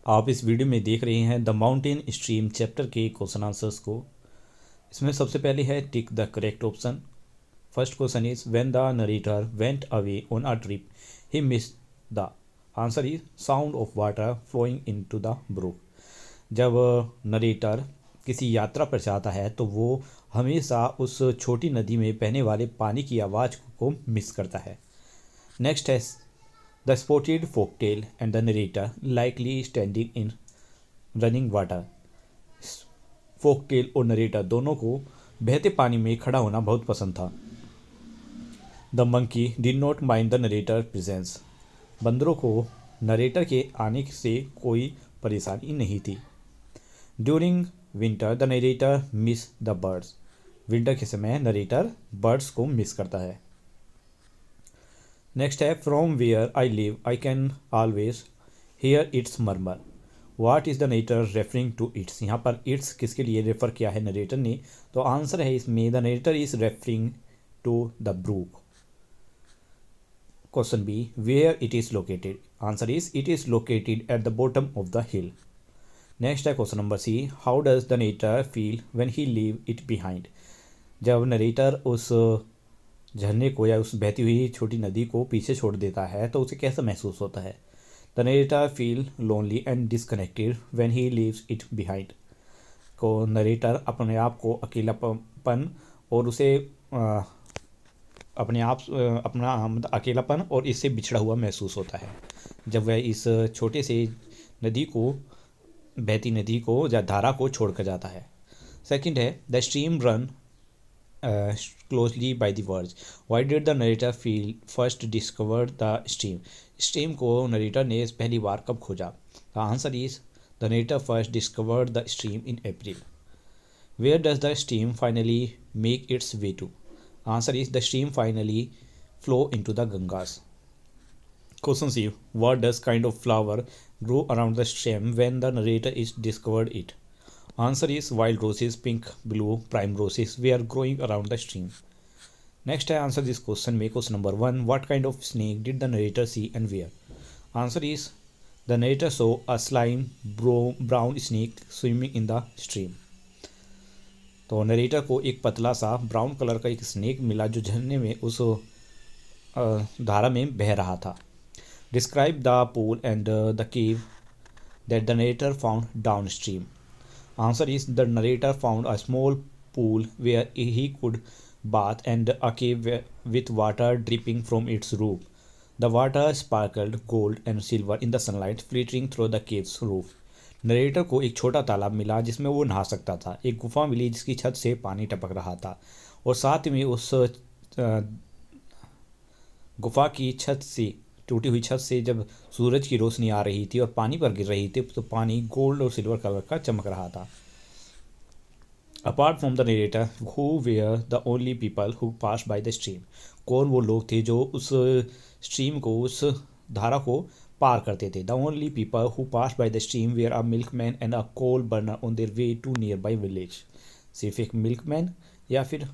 आप इस वीडियो में देख रहे हैं द माउंटेन स्ट्रीम चैप्टर के क्वेश्चन आंसर्स को। इसमें सबसे पहले है tick the correct option. First question is when the narrator went away on a trip he miss the answer is sound of water flowing into the brook. जब narrator किसी यात्रा पर जाता है तो वो हमेशा उस छोटी नदी में बहने वाले पानी की आवाज़ को मिस करता है। नेक्स्ट है the spotted folktale and the narrator likely standing in running water। Forktail और नरेटर दोनों को बहते पानी में खड़ा होना बहुत पसंद था। The monkey did not mind the narrator presence. बंदरों को नरेटर के आने से कोई परेशानी नहीं थी। During winter the narrator miss the birds. Winter के समय नरेटर बर्ड्स को मिस करता है। नेक्स्ट है from where I live I can always hear its murmur. What is the narrator referring to its. यहाँ पर इट्स किसके लिए रेफर किया है नरेटर ने, तो आंसर है इसमें the narrator is referring to the brook. Question B where it is located. Answer is it is located at the bottom of the hill. Next है question number C how does the narrator feel when he leave it behind. जब narrator उस झरने को या उस बहती हुई छोटी नदी को पीछे छोड़ देता है तो उसे कैसा महसूस होता है। The narrator feel lonely and disconnected when he leaves it behind. को नरेटर अपने आप को अकेलापन और उसे अपने आप अपना अकेलापन और इससे बिछड़ा हुआ महसूस होता है जब वह इस छोटे से नदी को बहती नदी को या धारा को छोड़कर जाता है। सेकंड है the stream run closely by the verge। Why did the narrator feel first discovered the stream। stream को narrator ने पहली बार कब खोजा। The answer is the narrator first discovered the stream in April। Where does the stream finally make its way to। answer is the stream finally flow into the Gangas। Question C what does kind of flower grow around the stream when the narrator is discovered it। answer is wild roses, pink, blue, primroses were growing around the stream। next I answer this question में question number 1 what kind of snake did the narrator see and where। answer is the narrator saw a slime brown snake swimming in the stream। तो narrator को एक पतला सा brown colour का एक snake मिला जो झरने में उस धारा में बह रहा था। Describe the pool and the cave that the narrator found down stream. answer is the narrator found a small pool where he could bath and a cave with water dripping from its roof। the water sparkled gold and silver in the sunlight filtering through the cave's roof। Narrator को एक छोटा तालाब मिला जिसमें वो नहा सकता था, एक गुफा मिली जिसकी छत से पानी टपक रहा था और साथ में उस गुफा की छत से टूटी हुई छत से जब सूरज की रोशनी आ रही थी और पानी पर गिर रही थी तो पानी गोल्ड और सिल्वर कलर का चमक रहा था। Apart from the narrator who were the only people who pass by the stream. कौन वो लोग थे जो उस स्ट्रीम को उस धारा को पार करते थे। The only people who pass by the stream were a milkman and a coal burner on their way to nearby village. सिर्फ एक मिल्कमैन या फिर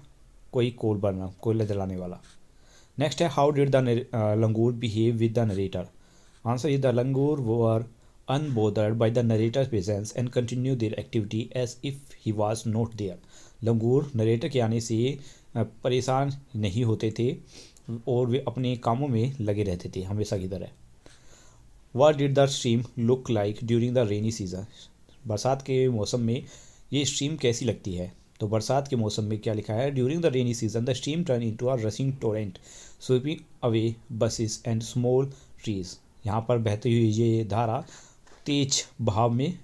कोई कोल बर्नर कोयला जलाने वाला। नेक्स्ट है how did the langur behave with the narrator. Answer is the langur were unbothered by the narrator's presence and continue their activity as if he was not there. लंगूर नरेटर के आने से परेशान नहीं होते थे और वे अपने कामों में लगे रहते थे हमेशा की तरह। What did the stream look like during the rainy season. बरसात के मौसम में ये स्ट्रीम कैसी लगती है, तो बरसात के मौसम में क्या लिखा है during the rainy season the stream turn into a rushing Torrent sweeping away buses and small trees. यहाँ पर बहती हुई ये धारा तेज बहाव में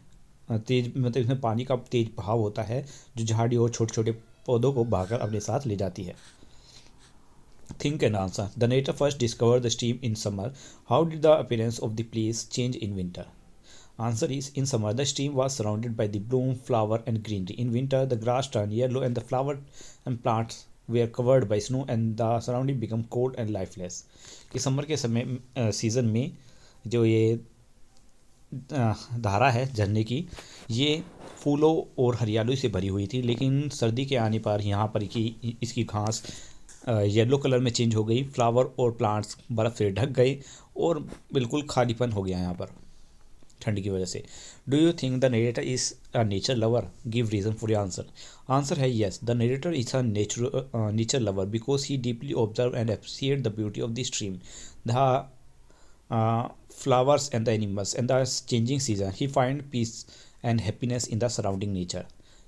तेज मतलब इसमें पानी का तेज बहाव होता है जो झाड़ी और छोटे छोटे पौधों को बहाकर अपने साथ ले जाती है। Think and answer the narrator first discover the stream in summer. How did the appearance of the place change in winter. answer is in summer the stream was surrounded by the bloom flower and greenery। in winter the grass turned yellow and the flower and plants were covered by snow and the surrounding become cold and lifeless। कि summer के समय season में जो ये धारा है झरने की ये फूलों और हरियाली से भरी हुई थी, लेकिन सर्दी के आने पर यहाँ पर की इसकी घास येलो कलर में चेंज हो गई, फ्लावर और प्लांट्स बर्फ़ से ढक गए और बिल्कुल खालीपन हो गया यहाँ पर। ठंड की वजह से। Do you think the narrator is a nature lover? Give reason for your answer. Answer है yes, the narrator is a nature lover because he deeply observe and appreciate the beauty of the stream, the flowers and the animals and the changing season. He find peace and happiness in the surrounding nature.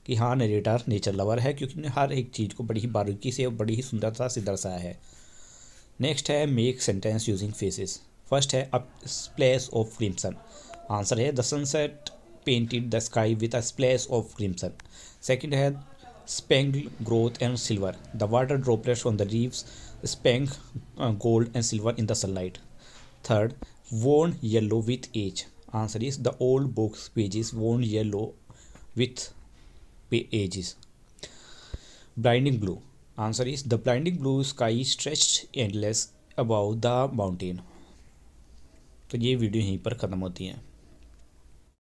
कि हाँ, narrator nature lover है क्योंकि हर एक चीज़ को बड़ी ही बारीकी से और बड़ी ही सुंदरता से दर्शाया है। नेक्स्ट है make sentence using phrases. First है a splash of crimson. Answer है the sunset painted the sky with a splash of crimson. Second है spangled gold and silver. The water droplets on the leaves spangled gold and silver in the sunlight. Third, worn yellow with age. Answer is the old books pages worn yellow with ages. Blinding blue. Answer is the blinding blue sky stretched endless above the mountain. तो ये video यहीं पर ख़त्म होती है।